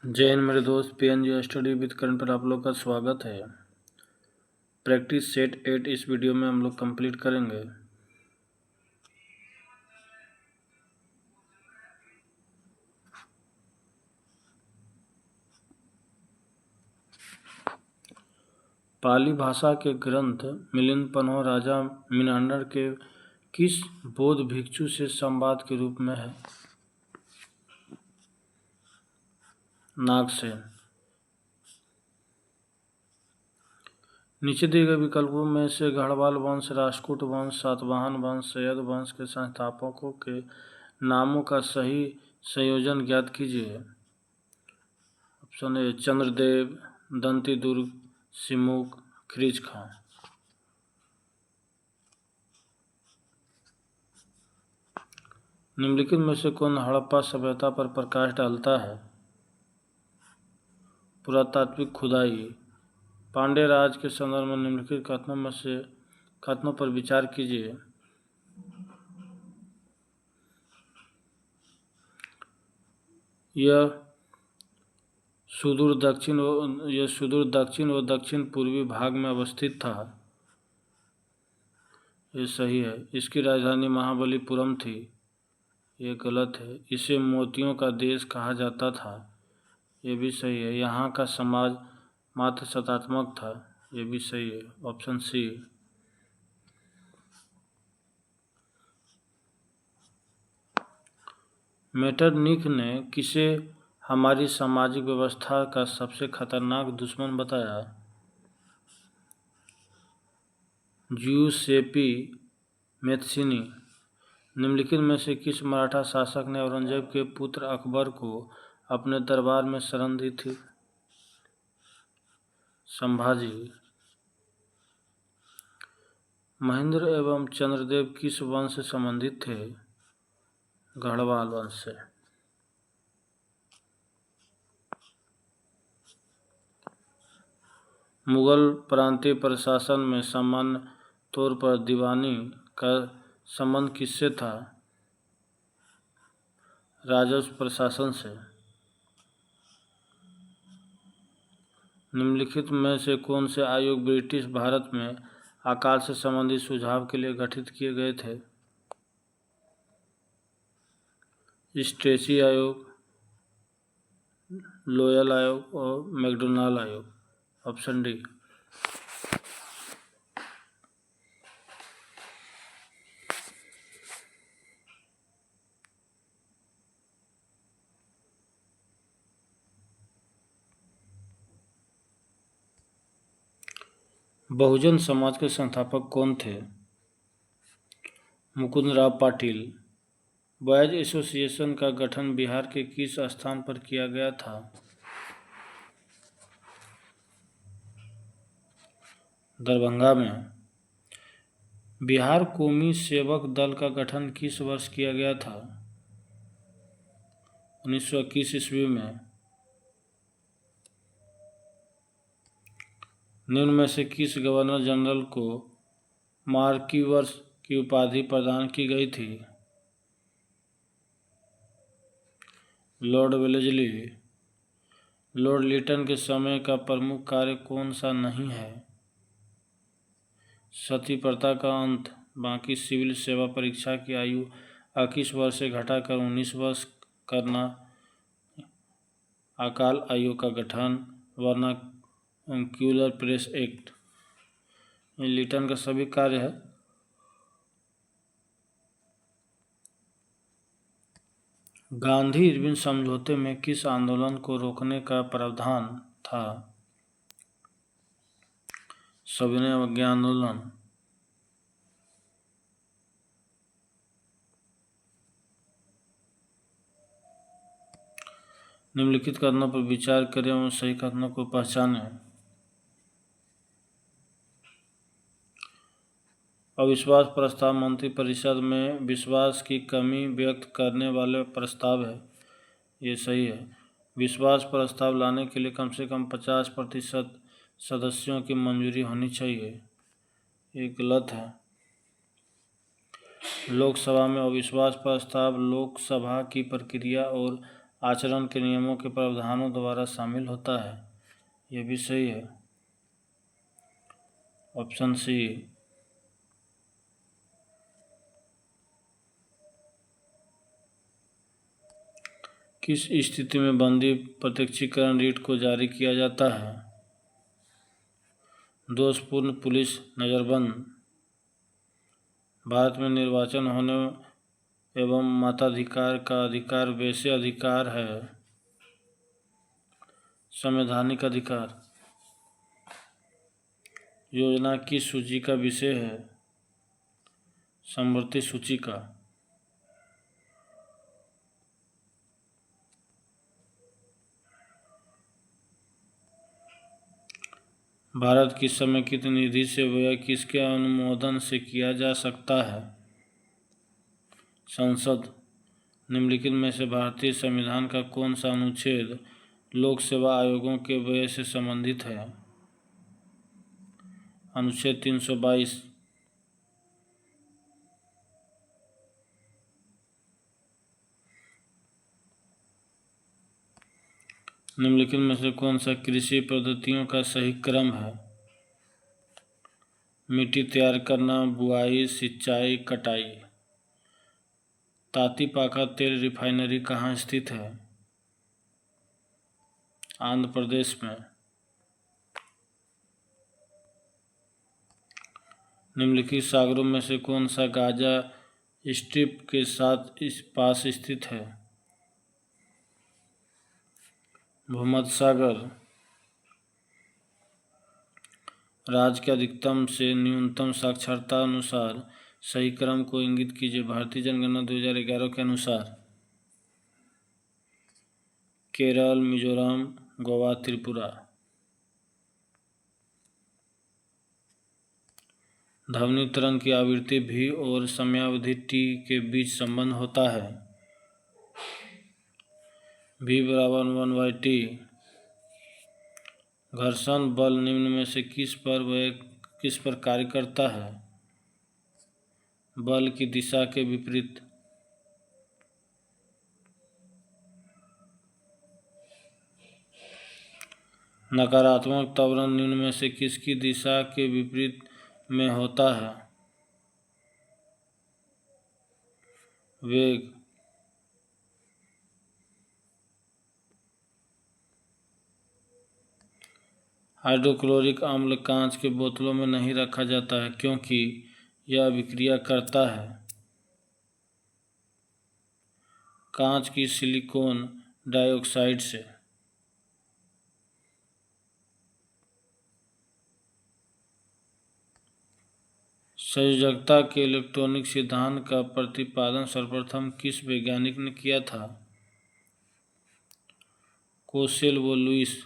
जय हिंद मेरे दोस्त। पीएनजी स्टडी विद करण पर आप लोग का स्वागत है। प्रैक्टिस सेट 8 इस वीडियो में हम लोग कंप्लीट करेंगे। पाली भाषा के ग्रंथ मिलिंद पन्हो राजा मिनांडर के किस बौद्ध भिक्षु से संवाद के रूप में है? नागसेन। नीचे दिए गए विकल्पों में से गढ़वाल वंश, राष्ट्रकूट वंश, सातवाहन वंश, सैयद वंश के संस्थापकों के नामों का सही संयोजन ज्ञात कीजिए। ऑप्शन ए चंद्रदेव, दंतीदुर्ग, सिमुक, खिरीज खां। निम्नलिखित में से कौन हड़प्पा सभ्यता पर प्रकाश डालता है? पुरातात्विक खुदाई। पांड्य राज के संदर्भ में निम्नलिखित कथनों पर विचार कीजिए। यह सुदूर दक्षिण व दक्षिण पूर्वी भाग में अवस्थित था। ये सही है। इसकी राजधानी महाबलीपुरम थी। ये गलत है। इसे मोतियों का देश कहा जाता था। ये भी सही है। यहाँ का समाज मात्र सत्तात्मक था। ये भी सही है। ऑप्शन सी। मेटरनिख ने किसे हमारी सामाजिक व्यवस्था का सबसे खतरनाक दुश्मन बताया? ज्यूसेपी मैत्सिनी। निम्नलिखित में से किस मराठा शासक ने औरंगजेब के पुत्र अकबर को अपने दरबार में शरण दी थी? संभाजी। महेंद्र एवं चंद्रदेव किस वंश से संबंधित थे? गढ़वाल वंश से। मुगल प्रांतीय प्रशासन में सामान्य तौर पर दीवानी का संबंध किससे था? राजस्व प्रशासन से। निम्नलिखित में से कौन से आयोग ब्रिटिश भारत में अकाल से संबंधित सुझाव के लिए गठित किए गए थे? स्ट्रेसी आयोग, लोयल आयोग और मैकडोनाल्ड आयोग। Option D. बहुजन समाज के संस्थापक कौन थे? मुकुंदराव पाटिल। बॉयज एसोसिएशन का गठन बिहार के किस स्थान पर किया गया था? दरभंगा में। बिहार कौमी सेवक दल का गठन किस वर्ष किया गया था? 1921 ईस्वी में। निम्न में से किस गवर्नर जनरल को मार्क्विस की उपाधि प्रदान की गई थी? Lord Wellesley. लॉर्ड लिटन के समय का प्रमुख कार्य कौन सा नहीं है? सती प्रथा का अंत। बाकी सिविल सेवा परीक्षा की आयु 21 वर्ष से घटाकर 19 वर्ष करना। अकाल आयोग का गठन। Vernacular press act. लिटन का सभी कार्य है। गांधी इरविन समझौते में किस आंदोलन को रोकने का प्रावधान था? सविनय अवज्ञा आंदोलन। निम्नलिखित कथनों पर विचार करें और सही कथनों को पहचानें। अविश्वास प्रस्ताव मंत्रिपरिषद में विश्वास की कमी व्यक्त करने वाले प्रस्ताव है। ये सही है। विश्वास प्रस्ताव लाने के लिए कम से कम 50% सदस्यों की मंजूरी होनी चाहिए। ये गलत है। लोकसभा में अविश्वास प्रस्ताव लोकसभा की प्रक्रिया और आचरण के नियमों के प्रावधानों द्वारा शामिल होता है। ये भी सही है। Option C. किस स्थिति में बंदी प्रत्यक्षीकरण रीट को जारी किया जाता है? दोषपूर्ण पुलिस नज़रबंद, भारत में निर्वाचन होने एवं मताधिकार का अधिकार वैसे अधिकार है, संवैधानिक अधिकार, योजना की सूची का विषय है, समवर्ती सूची का। भारत की समेकित निधि से व्यय किसके अनुमोदन से किया जा सकता है? संसद। निम्नलिखित में से भारतीय संविधान का कौन सा अनुच्छेद लोक सेवा आयोगों के व्यय से संबंधित है? अनुच्छेद 322। निम्नलिखित में से कौन सा कृषि पद्धतियों का सही क्रम है? मिट्टी तैयार करना, बुआई, सिंचाई, कटाई। तातीपाका तेल रिफाइनरी कहाँ स्थित है? आंध्र प्रदेश में। निम्नलिखित सागरों में से कौन सा गाजा स्ट्रिप के साथ इस पास स्थित है? भूमध्य सागर। राज्य के अधिकतम से न्यूनतम साक्षरता अनुसार सही क्रम को इंगित कीजिए। भारतीय जनगणना 2011 के अनुसार केरल, मिजोरम, गोवा, त्रिपुरा। ध्वनि तरंग की आवृत्ति v और समयावधि t के बीच संबंध होता है। v बराबर 1/t। घर्षण बल निम्न में से किस पर कार्य करता है? बल की दिशा के विपरीत। नकारात्मक त्वरण निम्न में से किसकी दिशा के विपरीत में होता है? वेग। हाइड्रोक्लोरिक अम्ल कांच के बोतलों में नहीं रखा जाता है क्योंकि यह अभिक्रिया करता है कांच की सिलिकॉन डाइऑक्साइड से। संयोजकता के इलेक्ट्रॉनिक सिद्धांत का प्रतिपादन सर्वप्रथम किस वैज्ञानिक ने किया था? कोसेल व लुईस।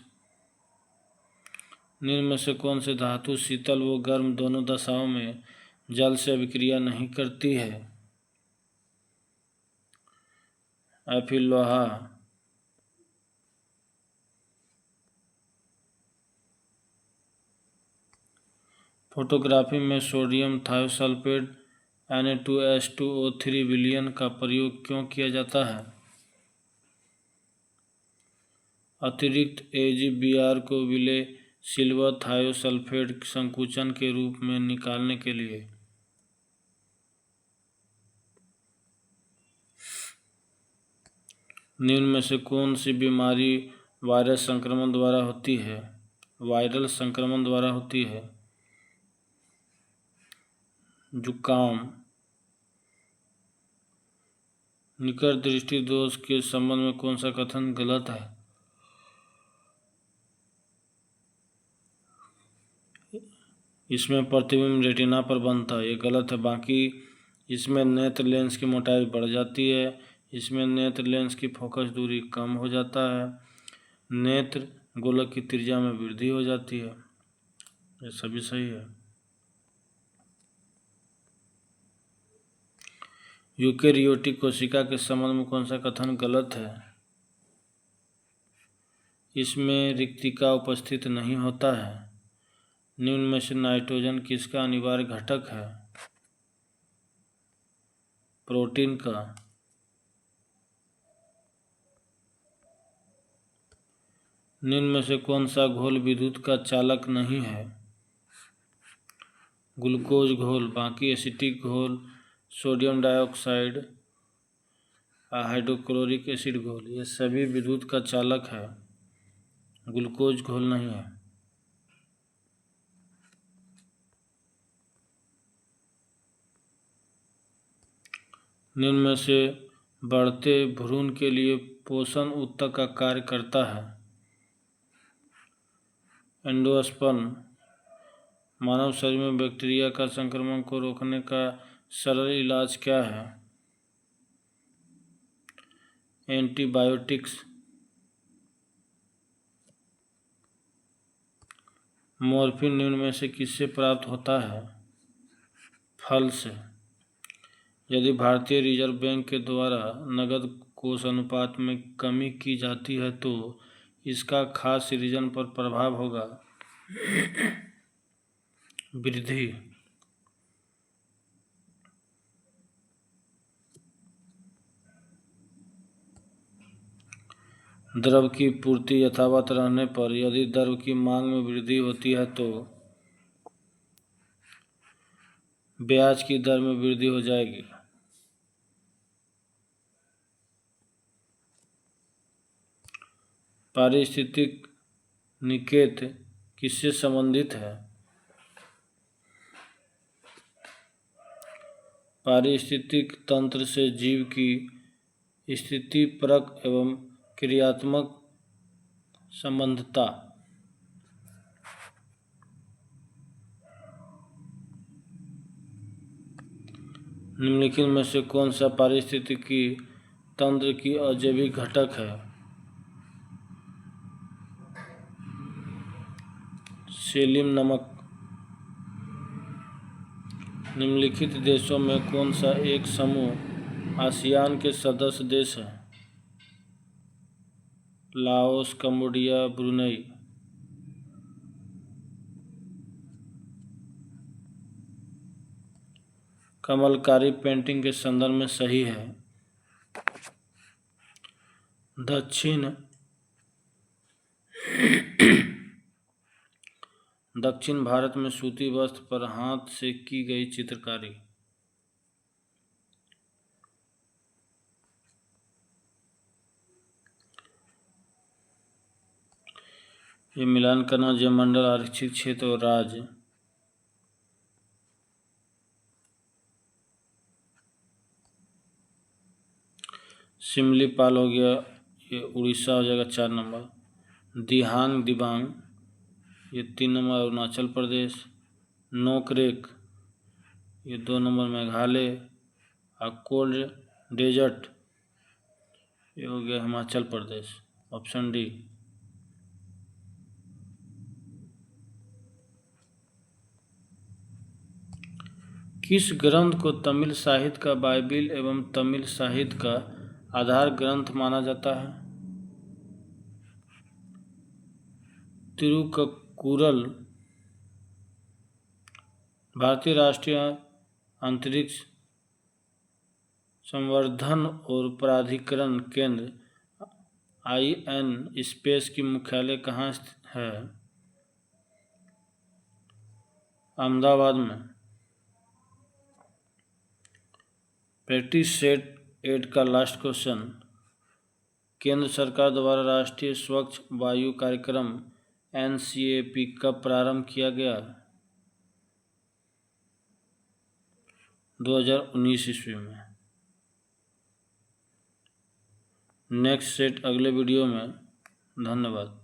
निम्न में से कौन से धातु शीतल व गर्म दोनों दशाओं में जल से अभिक्रिया नहीं करती है? एफिल लोहा। फोटोग्राफी में सोडियम थायोसल्फेट Na2S2O3 विलयन का प्रयोग क्यों किया जाता है? अतिरिक्त AgBr को विलेय सिल्वर थायोसल्फेट संकुचन के रूप में निकालने के लिए। निम्न में से कौन सी बीमारी वायरस संक्रमण द्वारा होती है? वायरल संक्रमण द्वारा होती है। जुकाम। निकट दृष्टि दोष के संबंध में कौन सा कथन गलत है? इसमें प्रतिबिंब रेटिना पर बनता है, ये गलत है। बाकी इसमें नेत्र लेंस की मोटाई बढ़ जाती है, इसमें नेत्र लेंस की फोकस दूरी कम हो जाता है, नेत्र गोलक की त्रिज्या में वृद्धि हो जाती है। ये सभी सही है। यूकेरियोटिक कोशिका के संबंध में कौन सा कथन गलत है? इसमें रिक्तिका उपस्थित नहीं होता है। निम्न में से नाइट्रोजन किसका अनिवार्य घटक है? प्रोटीन का। निम्न में से कौन सा घोल विद्युत का चालक नहीं है? ग्लूकोज घोल, बाकी एसिटिक घोल, सोडियम डाइऑक्साइड, हाइड्रोक्लोरिक एसिड घोल, ये सभी विद्युत का चालक है, ग्लूकोज घोल नहीं है। निम्न में से बढ़ते भ्रूण के लिए पोषण ऊतक का कार्य करता है? एंडोस्पर्म। मानव शरीर में बैक्टीरिया का संक्रमण को रोकने का सरल इलाज क्या है? एंटीबायोटिक्स। मॉर्फिन निम्न में से किससे प्राप्त होता है? फल से। यदि भारतीय रिजर्व बैंक के द्वारा नकद कोष अनुपात में कमी की जाती है तो इसका खास रीजन पर प्रभाव होगा? वृद्धि। द्रव्य की पूर्ति यथावत रहने पर यदि द्रव्य की मांग में वृद्धि होती है तो ब्याज की दर में वृद्धि हो जाएगी। पारिस्थितिक निकेत किससे संबंधित है? पारिस्थितिक तंत्र से जीव की स्थितिपरक एवं क्रियात्मक संबद्धता। निम्नलिखित में से कौन सा पारिस्थितिकी तंत्र की अजैविक घटक है? सेलियम नमक। निम्नलिखित देशों में कौन सा एक समूह आसियान के सदस्य देश है? Laos, Cambodia, Brunei. Kamalkari painting के संदर्भ में सही है। दक्षिण भारत में सूती वस्त्र पर हाथ से की गई चित्रकारी। ये मिलान करना जयमंडल आरक्षित क्षेत्र और राज्य। सिमलीपाल हो गया, ये उड़ीसा हो जाएगा 4 नंबर। दिहांग दिबांग, ये 3 नंबर अरुणाचल प्रदेश। नोकरेक, ये 2 नंबर मेघालय। और कोल्ड डेजर्ट, ये हो गया हिमाचल प्रदेश, ऑप्शन डी। किस ग्रंथ को तमिल साहित्य का बाइबिल एवं तमिल साहित्य का आधार ग्रंथ माना जाता है? तिरुक्कुरल। भारतीय राष्ट्रीय अंतरिक्ष संवर्धन और प्राधिकरण केंद्र IN स्पेस की मुख्यालय कहाँ स्थित है? अहमदाबाद में। प्रैक्टिस सेट 8 का लास्ट क्वेश्चन। केंद्र सरकार द्वारा राष्ट्रीय स्वच्छ वायु कार्यक्रम NCAP कब प्रारंभ किया गया? 2019 ईस्वी में। नेक्स्ट सेट अगले वीडियो में। धन्यवाद।